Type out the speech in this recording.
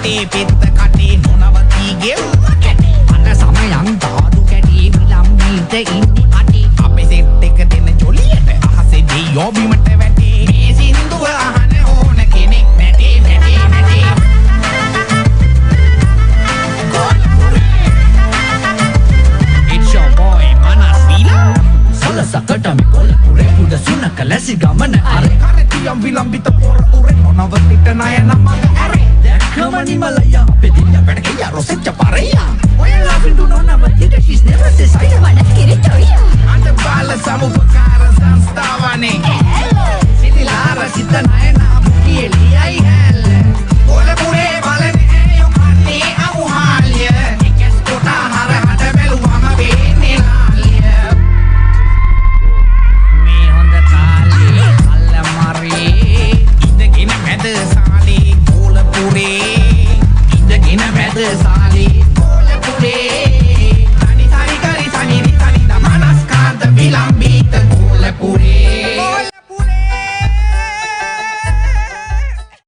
කටේ පෙත්ත කටේ නොනවතී ගෙව්ව කැටේ අන්න සමයන් තාදු කැටේ විලම්බීට ඉන්නේ අටේ අපේ සෙට් එක දෙන ජොලියට අහසේ දෙයෝ බිමට වැටේ මේ සින්දුව අහන ඕන කෙනෙක් නැටේ නැටේ නැටේ It's your boy Manas Vila සකටම කොල පුරේ උඩ සුනක ලැසි ගමන අර කරතියම් විලම්බිත පොර උරේ නොනවතිට ණය නමක ඇරේ දැක්කම නිමලය පෙදින්න වැඩ ගියා රොසෙච්ච පරයා ඔයලා පිටු නොනවතිට she's never says I වඩ කිරිතොරිය අද බාල සමුපකාර සංස්ථාවනේ සිතිලාර සිත ණය නම් කියලියයි හැල්ල කොල පුරේ